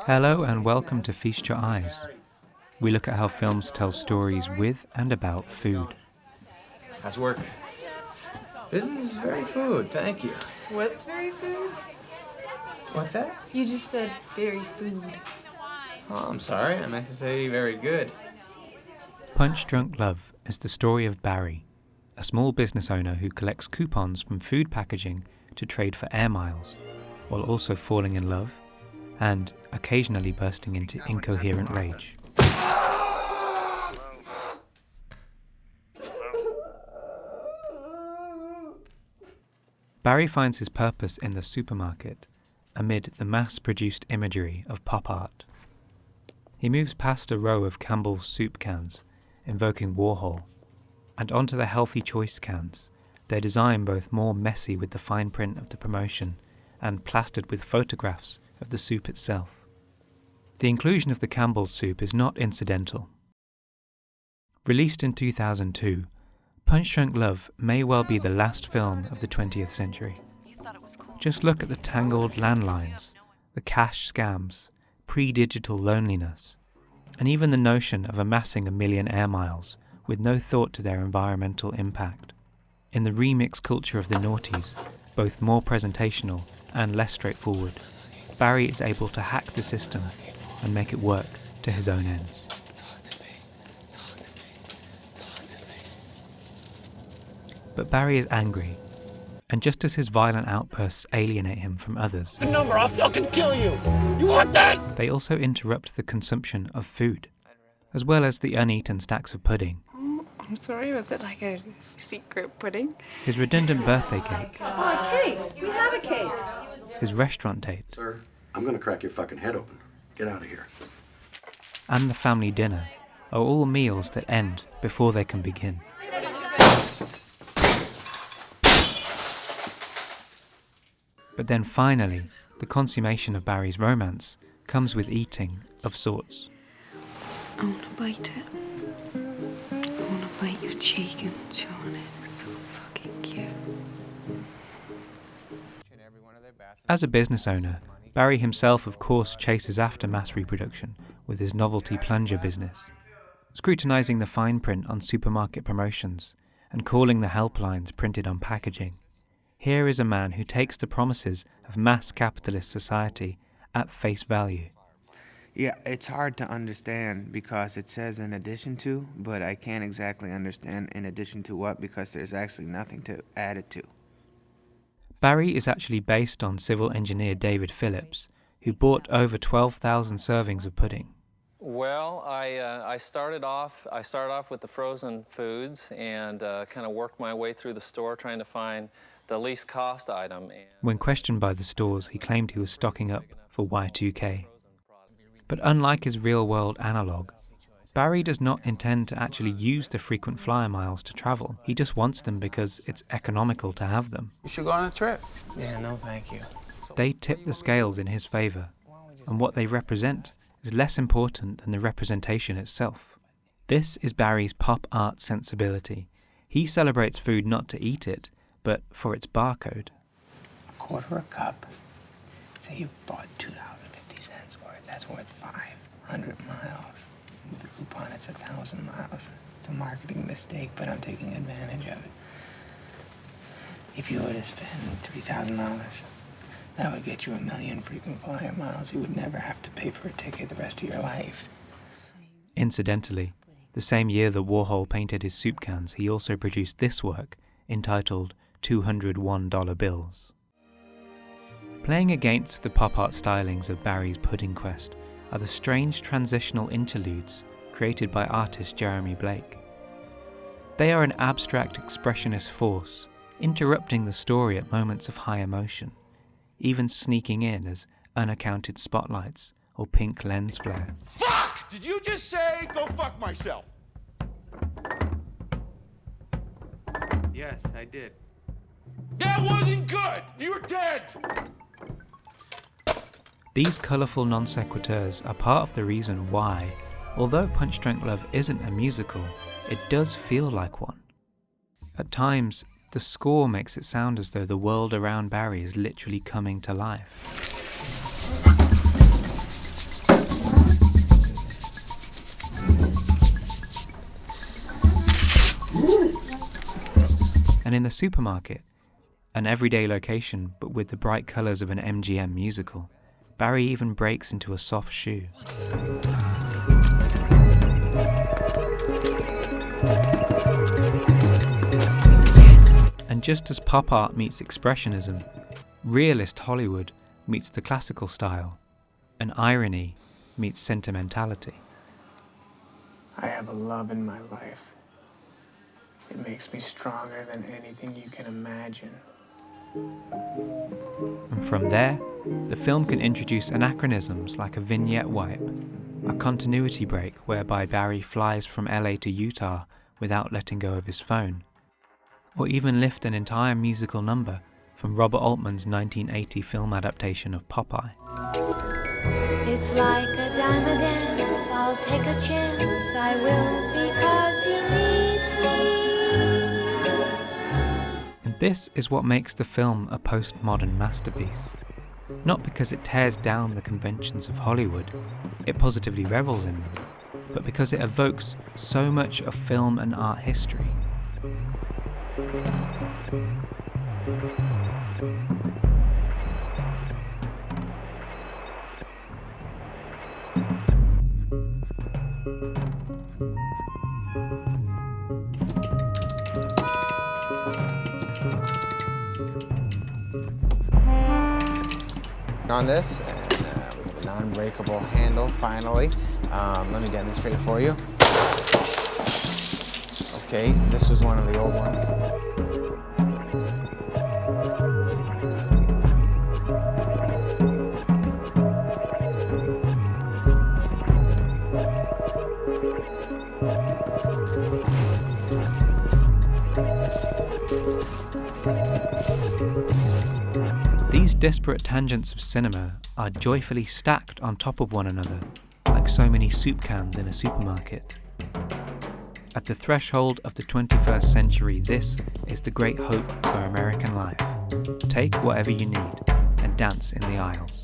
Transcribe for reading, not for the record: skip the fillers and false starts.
Hello and welcome to Feast Your Eyes. We look at how films tell stories with and about food. How's work? Business is very food, thank you. What's very food? What's that? You just said very food. Oh, I'm sorry, I meant to say very good. Punch Drunk Love is the story of Barry, a small business owner who collects coupons from food packaging to trade for air miles, while also falling in love and occasionally bursting into incoherent rage. Barry finds his purpose in the supermarket, amid the mass-produced imagery of pop art. He moves past a row of Campbell's Soup cans, invoking Warhol, and onto the Healthy Choice cans, their design both more messy with the fine print of the promotion and plastered with photographs of the soup itself. The inclusion of the Campbell's Soup is not incidental. Released in 2002, Punch Drunk Love may well be the last film of the 20th century. Just look at the tangled landlines, the cash scams, pre-digital loneliness, and even the notion of amassing 1 million air miles with no thought to their environmental impact. In the remix culture of the noughties, both more presentational and less straightforward, Barry is able to hack the system and make it work to his own ends. But Barry is angry, and just as his violent outbursts alienate him from others, The number, I'll fucking kill you! You want that? they also interrupt the consumption of food, as well as the uneaten stacks of pudding, I'm sorry, was it like a secret pudding? his redundant birthday cake, Oh, a cake! We have a cake! his restaurant date, Sir, I'm gonna crack your fucking head open. Get out of here. and the family dinner are all meals that end before they can begin. But then finally, the consummation of Barry's romance comes with eating of sorts. I wanna bite it. I wanna bite your cheek and chew on it. It's so fucking cute. As a business owner, Barry himself of course chases after mass reproduction with his novelty plunger business, scrutinizing the fine print on supermarket promotions and calling the helplines printed on packaging. Here is a man who takes the promises of mass capitalist society at face value. Yeah, it's hard to understand because it says in addition to, but I can't exactly understand in addition to what because there's actually nothing to add it to. Barry is actually based on civil engineer David Phillips, who bought over 12,000 servings of pudding. Well, I started off with the frozen foods and kind of worked my way through the store trying to find the least cost item. When questioned by the stores, he claimed he was stocking up for Y2K. But unlike his real-world analogue, Barry does not intend to actually use the frequent flyer miles to travel. He just wants them because it's economical to have them. You should go on a trip. Yeah, no thank you. They tip the scales in his favour, and what they represent is less important than the representation itself. This is Barry's pop art sensibility. He celebrates food not to eat it, but for its barcode. A quarter a cup. Say you bought $2.50 worth. That's worth 500 miles. With the coupon, it's 1,000 miles. It's a marketing mistake, but I'm taking advantage of it. If you were to spend $3,000, that would get you 1 million frequent flyer miles. You would never have to pay for a ticket the rest of your life. Incidentally, the same year that Warhol painted his soup cans, he also produced this work, entitled $201 Bills. Playing against the pop art stylings of Barry's pudding quest are the strange transitional interludes created by artist Jeremy Blake. They are an abstract expressionist force, interrupting the story at moments of high emotion, even sneaking in as unaccounted spotlights or pink lens flare. Fuck! Did you just say go fuck myself? Yes, I did. That wasn't good! You're dead! These colourful non sequiturs are part of the reason why, although Punch Drunk Love isn't a musical, it does feel like one. At times, the score makes it sound as though the world around Barry is literally coming to life. And in the supermarket, an everyday location but with the bright colours of an MGM musical, Barry even breaks into a soft shoe. And just as pop art meets expressionism, realist Hollywood meets the classical style, and irony meets sentimentality. I have a love in my life. It makes me stronger than anything you can imagine. And from there, the film can introduce anachronisms like a vignette wipe, a continuity break whereby Barry flies from LA to Utah without letting go of his phone, or even lift an entire musical number from Robert Altman's 1980 film adaptation of Popeye. It's like a diamond dance, I'll take a chance, I will, because he needs me. And this is what makes the film a postmodern masterpiece. Not because it tears down the conventions of Hollywood, it positively revels in them, but because it evokes so much of film and art history. On this, and we have a non-breakable handle finally. Let me demonstrate for you. Okay, this was one of the old ones. These disparate tangents of cinema are joyfully stacked on top of one another, like so many soup cans in a supermarket. At the threshold of the 21st century, this is the great hope for American life. Take whatever you need and dance in the aisles.